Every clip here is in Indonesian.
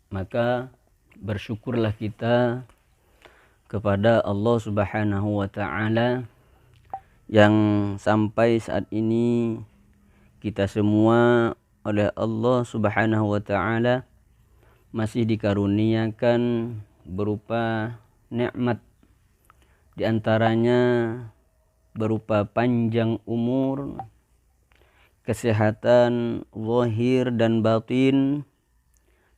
maka bersyukurlah kita kepada Allah Subhanahu wa taala yang sampai saat ini kita semua oleh Allah Subhanahu wa taala masih dikaruniakan berupa nikmat, di antaranya berupa panjang umur, kesehatan zahir dan batin,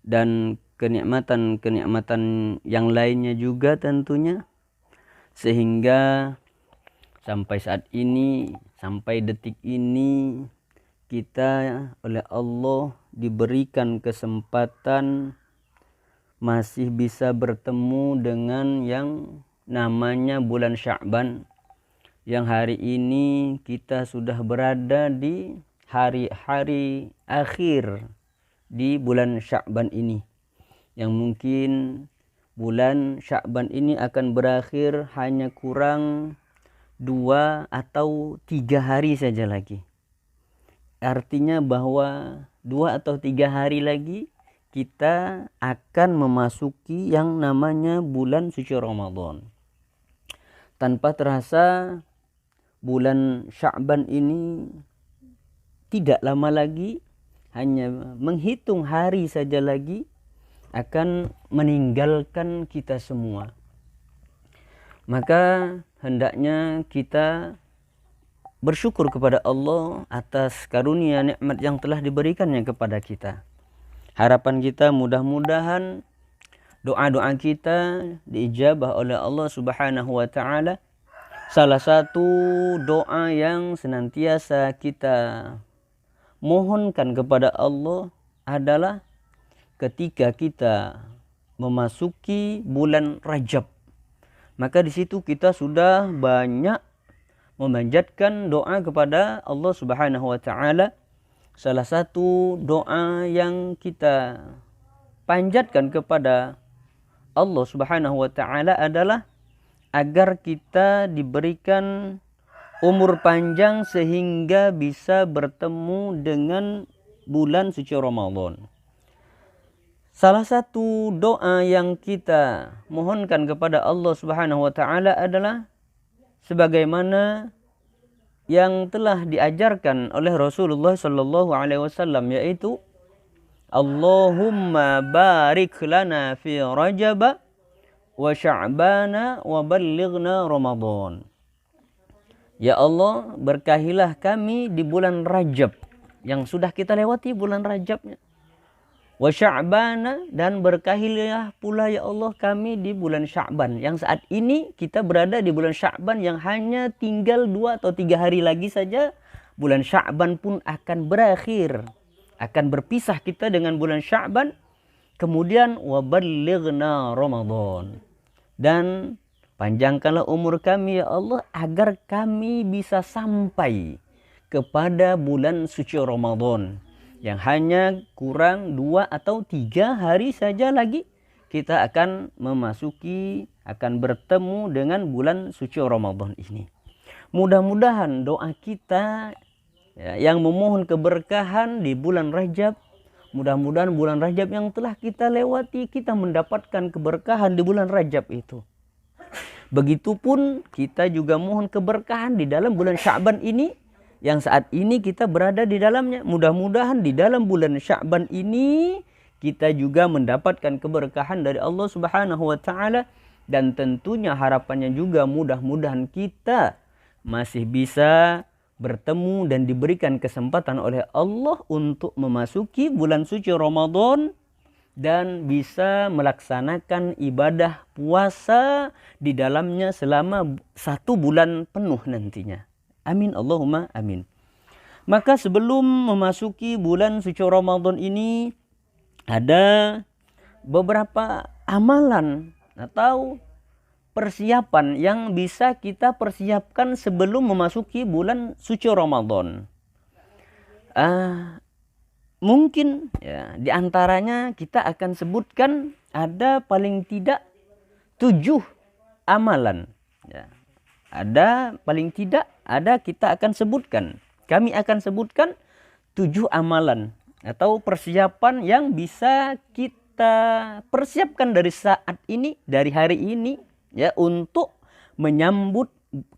dan kenikmatan-kenikmatan yang lainnya juga tentunya, sehingga sampai saat ini, sampai detik ini, kita oleh Allah diberikan kesempatan masih bisa bertemu dengan yang namanya bulan Sya'ban, yang hari ini kita sudah berada di hari-hari akhir di bulan Sya'ban ini, yang mungkin bulan Sya'ban ini akan berakhir hanya kurang 2 atau 3 hari saja lagi. Artinya bahwa 2 atau 3 hari lagi kita akan memasuki yang namanya bulan suci Ramadan. Tanpa terasa bulan Sya'ban ini tidak lama lagi, hanya menghitung hari saja lagi akan meninggalkan kita semua. Maka hendaknya kita bersyukur kepada Allah atas karunia nikmat yang telah diberikannya kepada kita. Harapan kita mudah-mudahan doa-doa kita diijabah oleh Allah Subhanahu wa taala. Salah satu doa yang senantiasa kita mohonkan kepada Allah adalah ketika kita memasuki bulan Rajab. Maka di situ kita sudah banyak memanjatkan doa kepada Allah Subhanahu wa taala. Salah satu doa yang kita panjatkan kepada Allah Subhanahu wa taala adalah agar kita diberikan umur panjang sehingga bisa bertemu dengan bulan suci Ramadan. Salah satu doa yang kita mohonkan kepada Allah Subhanahu wa taala adalah sebagaimana yang telah diajarkan oleh Rasulullah sallallahu alaihi wasallam, yaitu Allahumma barik lana fi Rajab wa Sya'bana wa ballighna Ramadan. Ya Allah, berkahilah kami di bulan Rajab yang sudah kita lewati bulan Rajabnya. Wa Sya'bana, dan berkahilah pula ya Allah kami di bulan Sya'ban, yang saat ini kita berada di bulan Sya'ban yang hanya tinggal 2 atau 3 hari lagi saja bulan Sya'ban pun akan berakhir, akan berpisah kita dengan bulan Sya'ban. Kemudian wa ballighna Ramadan, dan panjangkanlah umur kami ya Allah agar kami bisa sampai kepada bulan suci Ramadan yang hanya kurang 2 atau 3 hari saja lagi kita akan memasuki, akan bertemu dengan bulan suci Ramadan ini. Mudah-mudahan doa kita yang memohon keberkahan di bulan Rajab, mudah-mudahan bulan Rajab yang telah kita lewati, kita mendapatkan keberkahan di bulan Rajab itu. Begitupun kita juga mohon keberkahan di dalam bulan Sya'ban ini, yang saat ini kita berada di dalamnya. Mudah-mudahan di dalam bulan Sya'ban ini kita juga mendapatkan keberkahan dari Allah Subhanahu wa taala, dan tentunya harapannya juga mudah-mudahan kita masih bisa bertemu dan diberikan kesempatan oleh Allah untuk memasuki bulan suci Ramadan dan bisa melaksanakan ibadah puasa di dalamnya selama 1 bulan penuh nantinya. Amin Allahumma amin. Maka sebelum memasuki bulan suci Ramadan ini, ada beberapa amalan atau persiapan yang bisa kita persiapkan sebelum memasuki bulan suci Ramadan. Mungkin ya, di antaranya kita akan sebutkan ada paling tidak 7 amalan. Ya. Ada paling tidak, ada kita akan sebutkan. Kami akan sebutkan 7 amalan atau persiapan yang bisa kita kita persiapkan dari saat ini, dari hari ini ya, untuk menyambut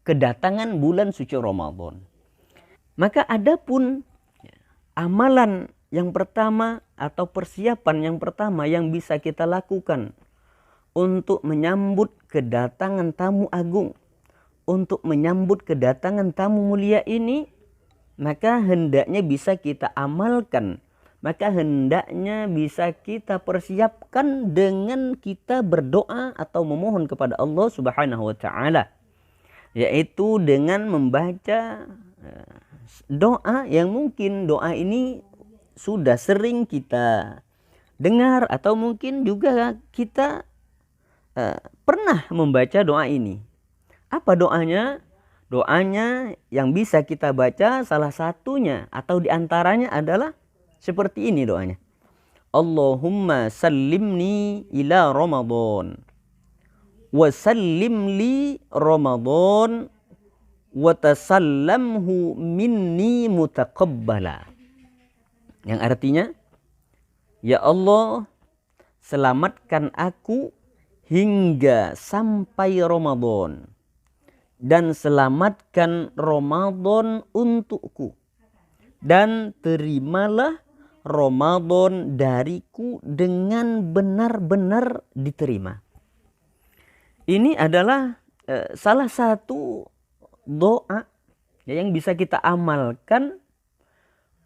kedatangan bulan suci Ramadan. Maka adapun amalan yang pertama atau persiapan yang pertama yang bisa kita lakukan untuk menyambut kedatangan tamu agung, untuk menyambut kedatangan tamu mulia ini, maka hendaknya bisa kita amalkan, maka hendaknya bisa kita persiapkan dengan kita berdoa atau memohon kepada Allah Subhanahu wa taala, yaitu dengan membaca doa yang mungkin doa ini sudah sering kita dengar atau mungkin juga kita pernah membaca doa ini. Apa doanya? Doanya yang bisa kita baca salah satunya atau diantaranya adalah seperti ini doanya. Allahumma sallimni ila Ramadan wa sallim li Ramadan wa tasallamhu minni mutaqabbala. Yang artinya, ya Allah, selamatkan aku hingga sampai Ramadan, dan selamatkan Ramadan untukku, dan terimalah Ramadan dariku dengan benar-benar diterima. Ini adalah salah satu doa yang bisa kita amalkan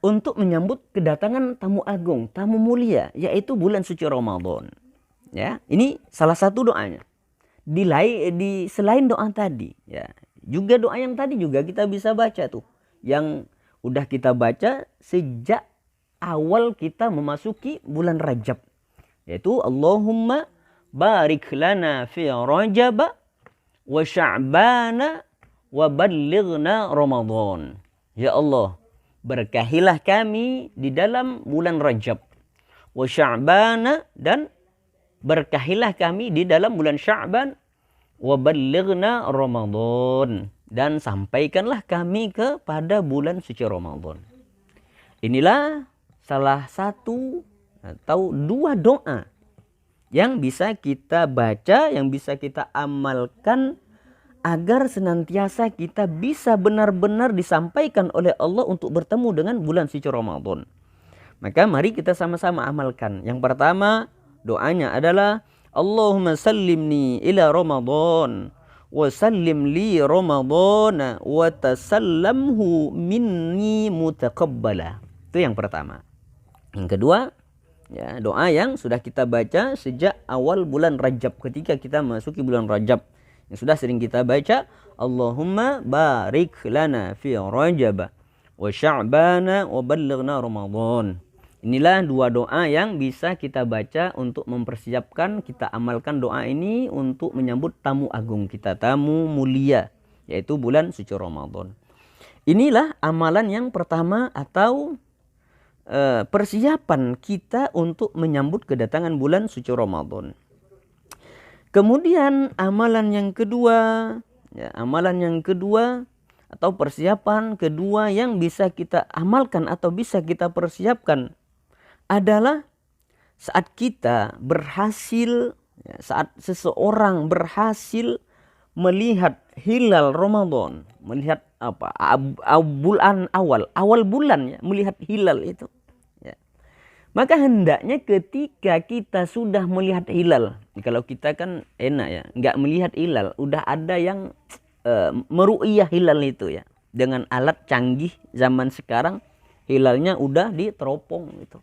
untuk menyambut kedatangan tamu agung, tamu mulia, yaitu bulan suci Ramadan. Ya, ini salah satu doanya. Selain doa tadi, ya, juga doa yang tadi juga kita bisa baca tuh, yang udah kita baca sejak awal kita memasuki bulan Rajab, yaitu Allahumma barik lana fi Rajab wa Sya'bana wa ballighna Ramadan. Ya Allah, berkahilah kami di dalam bulan Rajab, wa Sya'bana, dan berkahilah kami di dalam bulan Sya'ban, wa ballighna Ramadan, dan sampaikanlah kami kepada bulan suci Ramadan. Inilah salah satu atau dua doa yang bisa kita baca, yang bisa kita amalkan agar senantiasa kita bisa benar-benar disampaikan oleh Allah untuk bertemu dengan bulan suci Ramadan. Maka mari kita sama-sama amalkan. Yang pertama, doanya adalah Allahumma sallimni ila Ramadan wa sallim li Ramadan wa tasallamhu minni mutaqabbala. Itu yang pertama. Yang kedua, ya, doa yang sudah kita baca sejak awal bulan Rajab, ketika kita memasuki bulan Rajab, yang sudah sering kita baca, Allahumma barik lana fi Rajab wa Sya'bana wa ballighna Ramadan. Inilah dua doa yang bisa kita baca untuk mempersiapkan, kita amalkan doa ini untuk menyambut tamu agung kita, tamu mulia, yaitu bulan suci Ramadan. Inilah amalan yang pertama atau persiapan kita untuk menyambut kedatangan bulan suci Ramadan. Kemudian amalan yang kedua, ya, amalan yang kedua atau persiapan kedua yang bisa kita amalkan atau bisa kita persiapkan adalah saat kita berhasil, ya, saat seseorang berhasil melihat hilal Ramadan, melihat apa? Bulan awal bulan, ya, melihat hilal itu. Ya. Maka hendaknya ketika kita sudah melihat hilal, kalau kita kan enak ya, nggak melihat hilal, udah ada yang meru'iyah hilal itu ya, dengan alat canggih zaman sekarang, hilalnya udah diteropong gitu.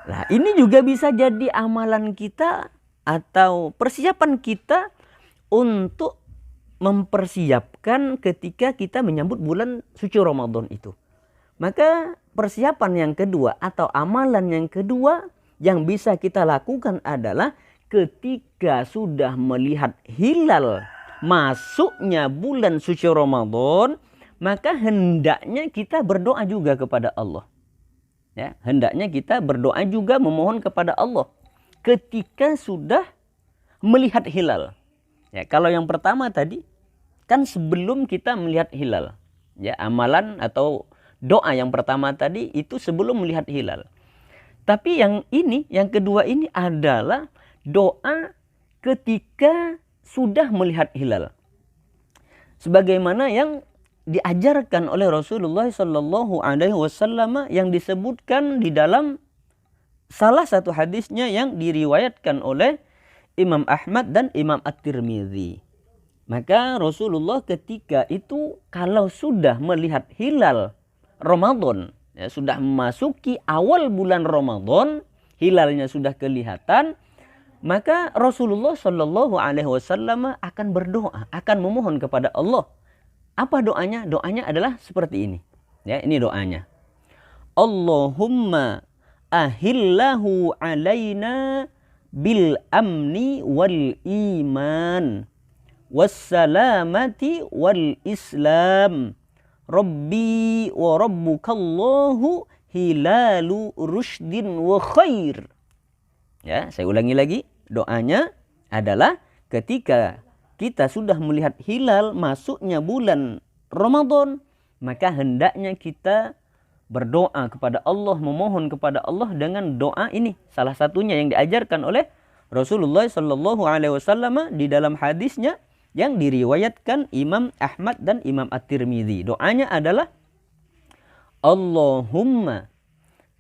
Nah, ini juga bisa jadi amalan kita atau persiapan kita untuk mempersiapkan ketika kita menyambut bulan suci Ramadan itu. Maka persiapan yang kedua atau amalan yang kedua yang bisa kita lakukan adalah ketika sudah melihat hilal masuknya bulan suci Ramadan, maka hendaknya kita berdoa juga kepada Allah. Ya, hendaknya kita berdoa juga memohon kepada Allah ketika sudah melihat hilal. Ya, kalau yang pertama tadi kan sebelum kita melihat hilal. Ya, amalan atau doa yang pertama tadi itu sebelum melihat hilal. Tapi yang kedua ini adalah doa ketika sudah melihat hilal. Sebagaimana yang diajarkan oleh Rasulullah Sallallahu Alaihi Wasallam yang disebutkan di dalam salah satu hadisnya yang diriwayatkan oleh Imam Ahmad dan Imam At-Tirmidzi. Maka Rasulullah ketika itu kalau sudah melihat hilal Ramadan, ya, sudah memasuki awal bulan Ramadan, hilalnya sudah kelihatan, maka Rasulullah Shallallahu Alaihi Wasallam akan berdoa, akan memohon kepada Allah. Apa doanya? Doanya adalah seperti ini. Ya, ini doanya. Allahumma ahillahu alaina bil amni wal iman wassalamati wal islam. Rabbi wa rabbukallahu hilalu rushdin wa khair. Ya, saya ulangi lagi. Doanya adalah ketika kita sudah melihat hilal masuknya bulan Ramadan, maka hendaknya kita berdoa kepada Allah, memohon kepada Allah dengan doa ini. Salah satunya yang diajarkan oleh Rasulullah Sallallahu Alaihi Wasallam di dalam hadisnya yang diriwayatkan Imam Ahmad dan Imam At-Tirmidzi. Doanya adalah Allahumma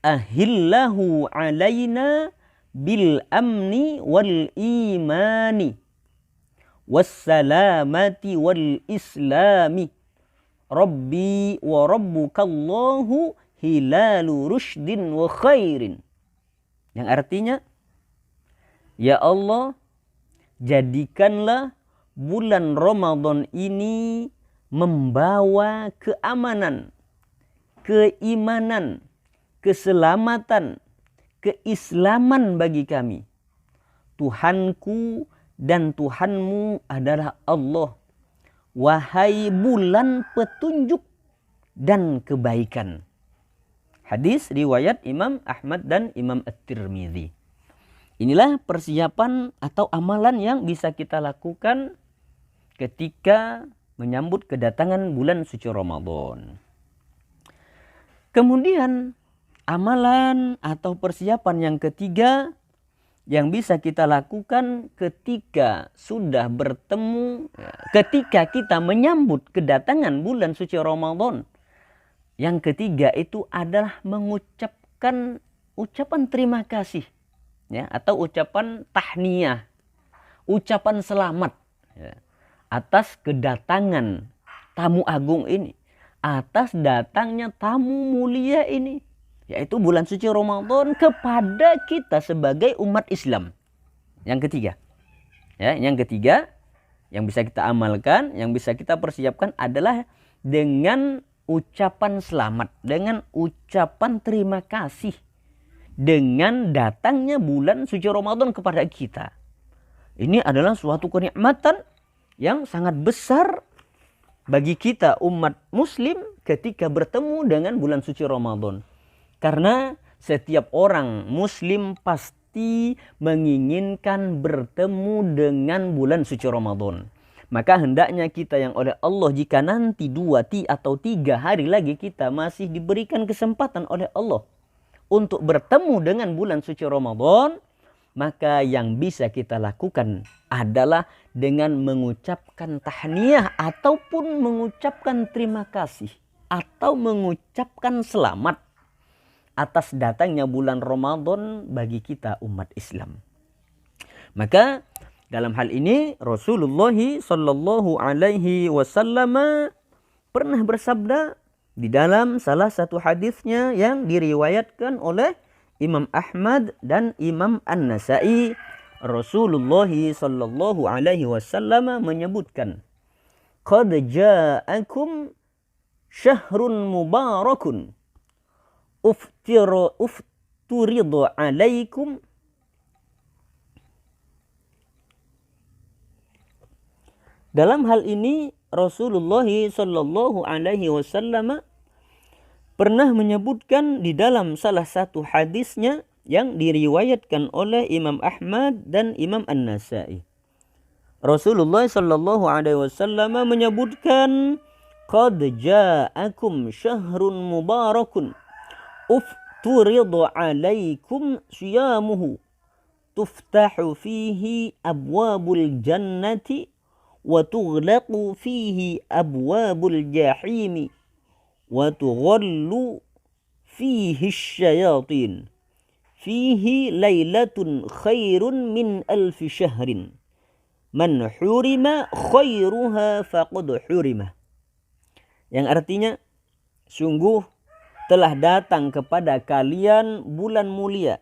ahillahu alaina bil amni wal imani wassalamati wal islami. Rabbi wa rabbukallahu hilalu rushdin wa khairin. Yang artinya, ya Allah, jadikanlah bulan Ramadan ini membawa keamanan, keimanan, keselamatan, keislaman bagi kami. Tuhanku dan Tuhanmu adalah Allah. Wahai bulan petunjuk dan kebaikan. Hadis riwayat Imam Ahmad dan Imam At-Tirmidzi. Inilah persiapan atau amalan yang bisa kita lakukan ketika menyambut kedatangan bulan suci Ramadan. Kemudian amalan atau persiapan yang ketiga yang bisa kita lakukan ketika sudah bertemu, ketika kita menyambut kedatangan bulan suci Ramadan. Yang ketiga itu adalah mengucapkan ucapan terima kasih, ya, atau ucapan tahniyah, ucapan selamat, ya, atas kedatangan tamu agung ini, atas datangnya tamu mulia ini, yaitu bulan suci Ramadan kepada kita sebagai umat Islam. Yang ketiga, ya, yang ketiga yang bisa kita amalkan, yang bisa kita persiapkan adalah dengan ucapan selamat, dengan ucapan terima kasih dengan datangnya bulan suci Ramadan kepada kita. Ini adalah suatu kenikmatan yang sangat besar bagi kita umat muslim ketika bertemu dengan bulan suci Ramadan. Karena setiap orang muslim pasti menginginkan bertemu dengan bulan suci Ramadan. Maka hendaknya kita yang oleh Allah, jika nanti 2 atau 3 hari lagi kita masih diberikan kesempatan oleh Allah untuk bertemu dengan bulan suci Ramadan, maka yang bisa kita lakukan adalah dengan mengucapkan tahniyah ataupun mengucapkan terima kasih atau mengucapkan selamat atas datangnya bulan Ramadan bagi kita umat Islam. Maka dalam hal ini Rasulullah Sallallahu Alaihi Wasallam pernah bersabda di dalam salah satu hadisnya yang diriwayatkan oleh Imam Ahmad dan Imam An-Nasai. Rasulullah Sallallahu Alaihi Wasallam menyebutkan, "Qad ja'akum syahrun mubarakun ufturidu alaikum Dalam hal ini Rasulullah Sallallahu Alaihi Wasallam pernah menyebutkan di dalam salah satu hadisnya yang diriwayatkan oleh Imam Ahmad dan Imam An-Nasai. Rasulullah Sallallahu Alaihi Wasallam menyebutkan, "Qad ja'akum syahrun mubarakun turidu alaikum siyamuhu tuftahu fihi abwabul jannati wa tughlaqu fihi abwabul jahimi wa tughallu fihi syayatin fihi lailatun khairun min alfi syahrin man hurima khairuha faqad hurima. Yang artinya, sungguh telah datang kepada kalian bulan mulia,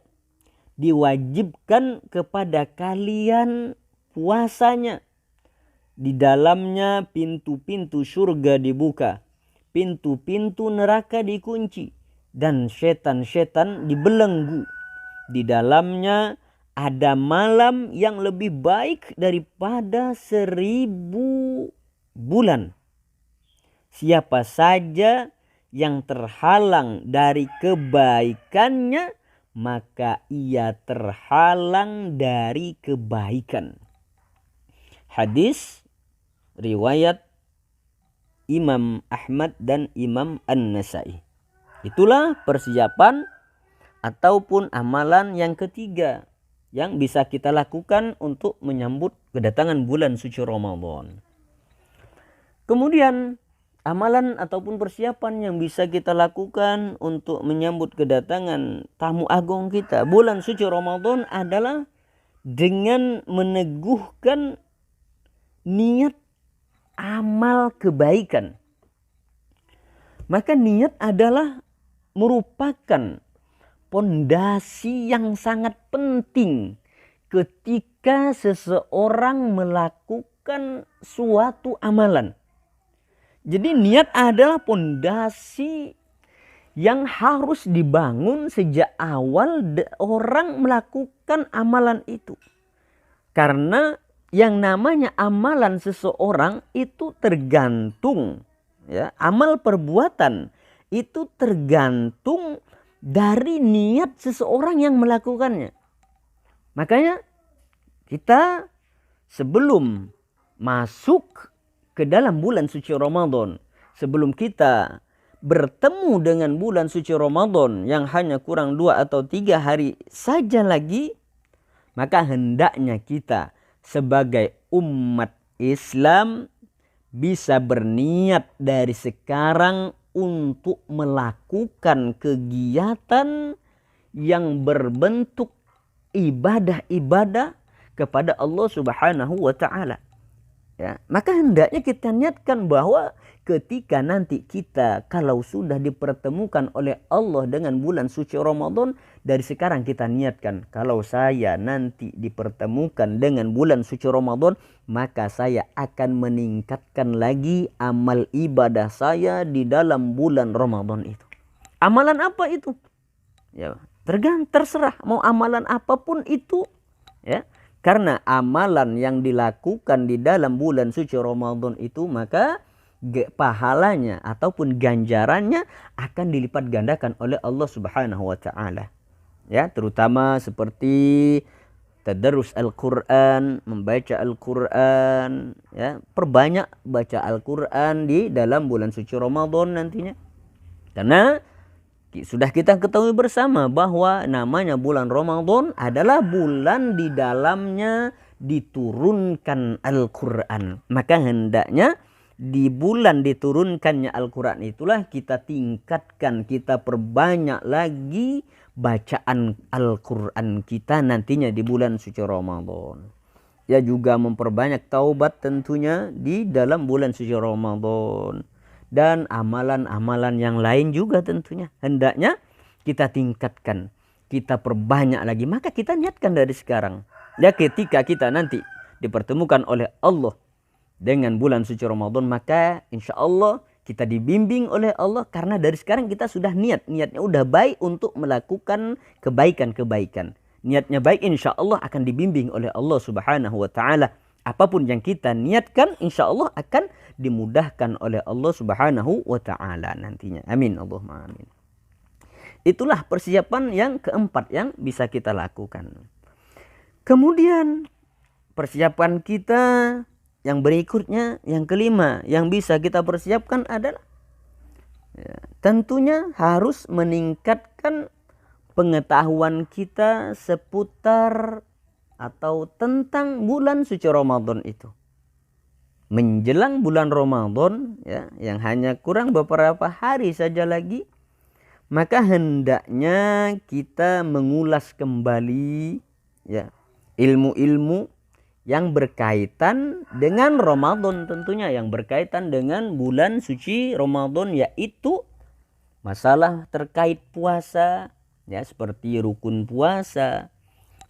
diwajibkan kepada kalian puasanya, di dalamnya pintu-pintu surga dibuka, pintu-pintu neraka dikunci, dan setan-setan dibelenggu. Di dalamnya ada malam yang lebih baik daripada 1000 bulan. Siapa saja yang terhalang dari kebaikannya, maka ia terhalang dari kebaikan. Hadis riwayat Imam Ahmad dan Imam An-Nasai. Itulah persiapan ataupun amalan yang ketiga yang bisa kita lakukan untuk menyambut kedatangan bulan suci Ramadan. Kemudian amalan ataupun persiapan yang bisa kita lakukan untuk menyambut kedatangan tamu agung kita bulan suci Ramadan adalah dengan meneguhkan niat amal kebaikan. Maka niat adalah merupakan pondasi yang sangat penting ketika seseorang melakukan suatu amalan. Jadi niat adalah pondasi yang harus dibangun sejak awal orang melakukan amalan itu. Karena yang namanya amalan seseorang itu tergantung, ya, amal perbuatan itu tergantung dari niat seseorang yang melakukannya. Makanya kita sebelum masuk ke dalam bulan suci Ramadan, sebelum kita bertemu dengan bulan suci Ramadan yang hanya kurang 2 atau 3 hari saja lagi, maka hendaknya kita sebagai umat Islam bisa berniat dari sekarang untuk melakukan kegiatan yang berbentuk ibadah-ibadah kepada Allah Subhanahu wa taala. Ya, maka hendaknya kita niatkan bahwa ketika nanti kita kalau sudah dipertemukan oleh Allah dengan bulan suci Ramadan, dari sekarang kita niatkan, kalau saya nanti dipertemukan dengan bulan suci Ramadan, maka saya akan meningkatkan lagi amal ibadah saya di dalam bulan Ramadan itu. Amalan apa itu? Ya, terserah mau amalan apapun itu, ya. Karena amalan yang dilakukan di dalam bulan suci Ramadan itu, maka pahalanya ataupun ganjarannya akan dilipat gandakan oleh Allah Subhanahu wa taala. Ya, terutama seperti tadarrus Al-Qur'an, membaca Al-Qur'an, ya, perbanyak baca Al-Qur'an di dalam bulan suci Ramadan nantinya. Karena sudah kita ketahui bersama bahwa namanya bulan Ramadan adalah bulan di dalamnya diturunkan Al-Quran. Maka hendaknya di bulan diturunkannya Al-Quran itulah kita tingkatkan, kita perbanyak lagi bacaan Al-Quran kita nantinya di bulan suci Ramadan. Ya, juga memperbanyak taubat tentunya di dalam bulan suci Ramadan. Dan amalan-amalan yang lain juga tentunya hendaknya kita tingkatkan, kita perbanyak lagi. Maka kita niatkan dari sekarang, ya, ketika kita nanti dipertemukan oleh Allah dengan bulan suci Ramadan, maka insya Allah kita dibimbing oleh Allah. Karena dari sekarang kita sudah niatnya udah baik untuk melakukan kebaikan-kebaikan. Niatnya baik, insya Allah akan dibimbing oleh Allah Subhanahu wa taala. Apapun yang kita niatkan, insya Allah akan dimudahkan oleh Allah Subhanahu wa taala nantinya. Amin, Allahumma amin. Itulah persiapan yang keempat yang bisa kita lakukan. Kemudian persiapan kita yang berikutnya, yang kelima yang bisa kita persiapkan adalah, ya, tentunya harus meningkatkan pengetahuan kita seputar atau tentang bulan suci Ramadan itu. Menjelang bulan Ramadan ya, yang hanya kurang beberapa hari saja lagi, maka hendaknya kita mengulas kembali ya ilmu-ilmu yang berkaitan dengan Ramadan, tentunya yang berkaitan dengan bulan suci Ramadan, yaitu masalah terkait puasa ya, seperti rukun puasa,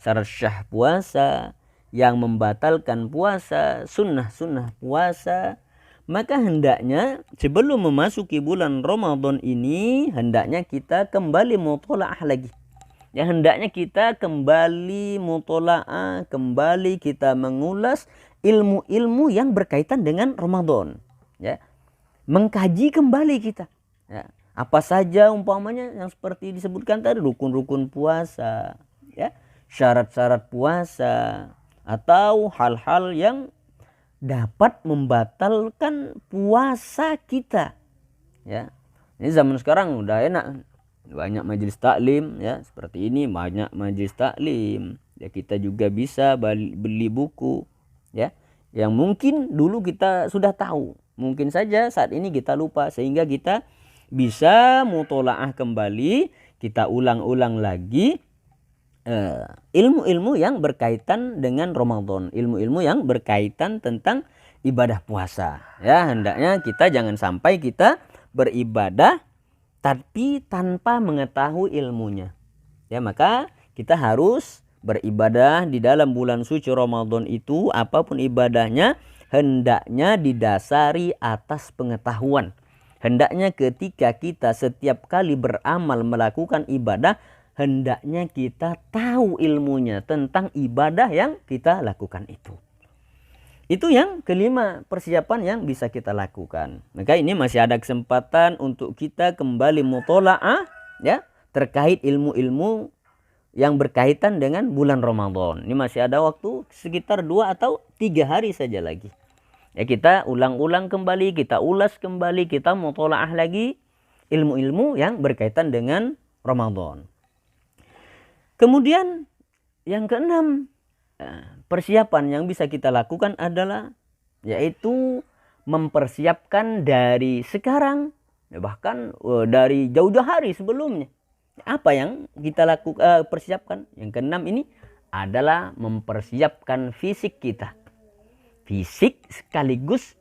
syarat syah puasa, yang membatalkan puasa, sunnah-sunnah puasa. Maka hendaknya sebelum memasuki bulan Ramadan ini, hendaknya kita kembali mutola'ah lagi. Ya, hendaknya kita kembali mutola'ah, kembali kita mengulas ilmu-ilmu yang berkaitan dengan Ramadan. Ya, mengkaji kembali kita. Ya, apa saja umpamanya yang seperti disebutkan tadi, rukun-rukun puasa, ya, syarat-syarat puasa, atau hal-hal yang dapat membatalkan puasa kita. Ya, ini zaman sekarang udah enak, banyak majelis taklim ya, seperti ini banyak majelis taklim. Ya, kita juga bisa beli buku ya, yang mungkin dulu kita sudah tahu, mungkin saja saat ini kita lupa, sehingga kita bisa mutolaah kembali, kita ulang-ulang lagi ilmu-ilmu yang berkaitan dengan Ramadan, ilmu-ilmu yang berkaitan tentang ibadah puasa. Ya, hendaknya kita jangan sampai kita beribadah tapi tanpa mengetahui ilmunya. Ya, maka kita harus beribadah di dalam bulan suci Ramadan itu, apapun ibadahnya hendaknya didasari atas pengetahuan. Hendaknya ketika kita setiap kali beramal melakukan ibadah, hendaknya kita tahu ilmunya tentang ibadah yang kita lakukan itu. Itu yang kelima, persiapan yang bisa kita lakukan. Maka ini masih ada kesempatan untuk kita kembali mutola'ah ya, terkait ilmu-ilmu yang berkaitan dengan bulan Ramadan. Ini masih ada waktu sekitar 2 atau 3 hari saja lagi. Ya, kita ulang-ulang kembali, kita ulas kembali, kita mutola'ah lagi ilmu-ilmu yang berkaitan dengan Ramadan. Kemudian yang keenam, persiapan yang bisa kita lakukan adalah yaitu mempersiapkan dari sekarang, bahkan dari jauh-jauh hari sebelumnya. Apa yang kita lakukan, persiapkan? Yang keenam ini adalah mempersiapkan fisik kita, fisik sekaligus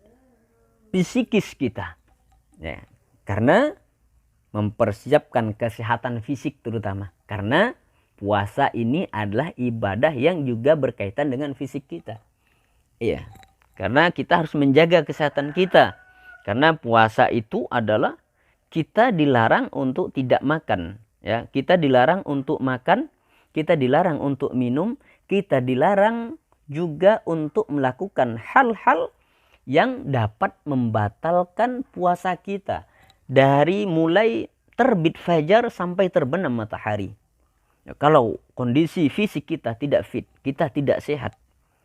psikis kita. Ya, karena mempersiapkan kesehatan fisik terutama, karena puasa ini adalah ibadah yang juga berkaitan dengan fisik kita. Iya, karena kita harus menjaga kesehatan kita. Karena puasa itu adalah kita dilarang untuk tidak makan. Ya, kita dilarang untuk makan, kita dilarang untuk minum, kita dilarang juga untuk melakukan hal-hal yang dapat membatalkan puasa kita. Dari mulai terbit fajar sampai terbenam matahari. Ya, kalau kondisi fisik kita tidak fit, kita tidak sehat,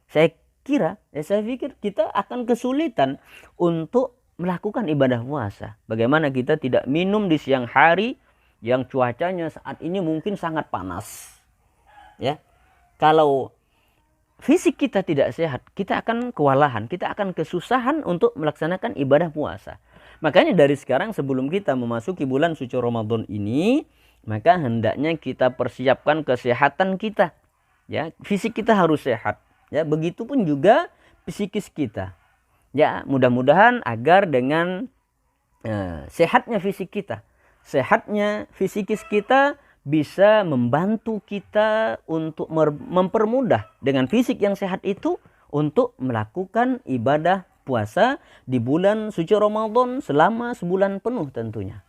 saya pikir kita akan kesulitan untuk melakukan ibadah puasa. Bagaimana kita tidak minum di siang hari yang cuacanya saat ini mungkin sangat panas. Ya, kalau fisik kita tidak sehat, kita akan kewalahan, kita akan kesusahan untuk melaksanakan ibadah puasa. Makanya dari sekarang sebelum kita memasuki bulan suci Ramadan ini, maka hendaknya kita persiapkan kesehatan kita. Ya, fisik kita harus sehat. Ya, begitupun juga psikis kita. Ya, mudah-mudahan agar dengan sehatnya fisik kita, sehatnya psikis kita bisa membantu kita untuk mempermudah dengan fisik yang sehat itu untuk melakukan ibadah puasa di bulan suci Ramadan selama sebulan penuh tentunya.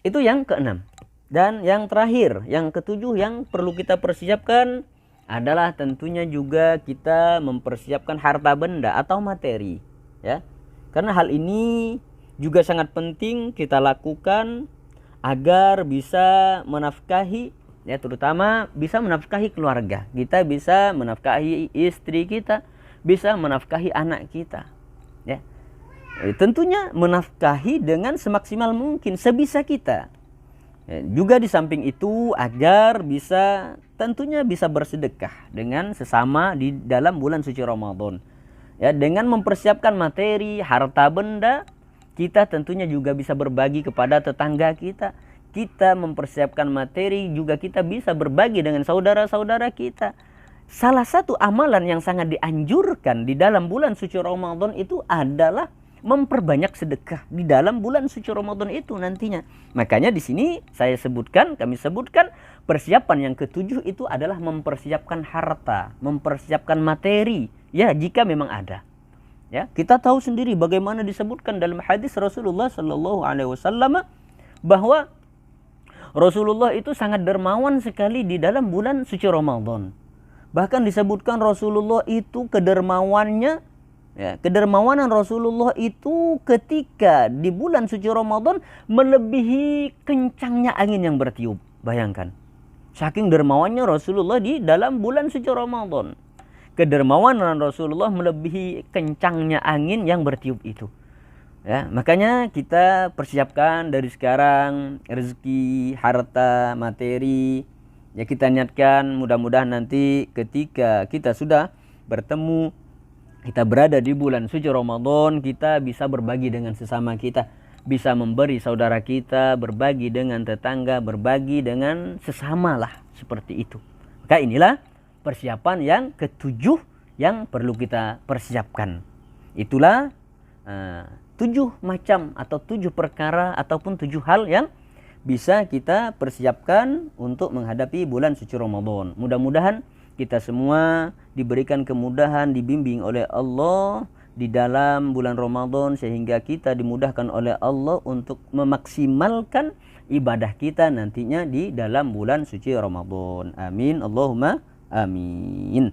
Itu yang keenam. Dan yang terakhir, yang ketujuh yang perlu kita persiapkan adalah tentunya juga kita mempersiapkan harta benda atau materi. Ya, karena hal ini juga sangat penting kita lakukan agar bisa menafkahi, ya, terutama bisa menafkahi keluarga. Kita bisa menafkahi istri kita, bisa menafkahi anak kita. Ya, tentunya menafkahi dengan semaksimal mungkin sebisa kita. Juga di samping itu agar tentunya bisa bersedekah dengan sesama di dalam bulan suci Ramadan. Ya, dengan mempersiapkan materi, harta benda, kita tentunya juga bisa berbagi kepada tetangga kita. Kita mempersiapkan materi, juga kita bisa berbagi dengan saudara-saudara kita. Salah satu amalan yang sangat dianjurkan di dalam bulan suci Ramadan itu adalah memperbanyak sedekah di dalam bulan suci Ramadan itu nantinya. Makanya di sini kami sebutkan persiapan yang ketujuh itu adalah mempersiapkan harta, mempersiapkan materi, ya jika memang ada. Ya, kita tahu sendiri bagaimana disebutkan dalam hadis Rasulullah Shallallahu Alaihi Wasallam bahwa Rasulullah itu sangat dermawan sekali di dalam bulan suci Ramadan. Bahkan disebutkan Rasulullah itu kedermawanan Rasulullah itu ketika di bulan suci Ramadan melebihi kencangnya angin yang bertiup. Bayangkan, saking dermawannya Rasulullah di dalam bulan suci Ramadan. Kedermawanan Rasulullah melebihi kencangnya angin yang bertiup itu. Ya, makanya kita persiapkan dari sekarang rezeki, harta, materi. Ya, kita niatkan mudah-mudahan nanti ketika kita sudah bertemu, kita berada di bulan suci Ramadan, kita bisa berbagi dengan sesama kita, bisa memberi saudara kita, berbagi dengan tetangga, berbagi dengan sesama lah, seperti itu. Maka inilah persiapan yang ketujuh yang perlu kita persiapkan. Itulah 7 macam atau 7 perkara ataupun 7 hal yang bisa kita persiapkan untuk menghadapi bulan suci Ramadan. Mudah-mudahan kita semua diberikan kemudahan, dibimbing oleh Allah di dalam bulan Ramadan, sehingga kita dimudahkan oleh Allah untuk memaksimalkan ibadah kita nantinya di dalam bulan suci Ramadan. Amin, Allahumma amin.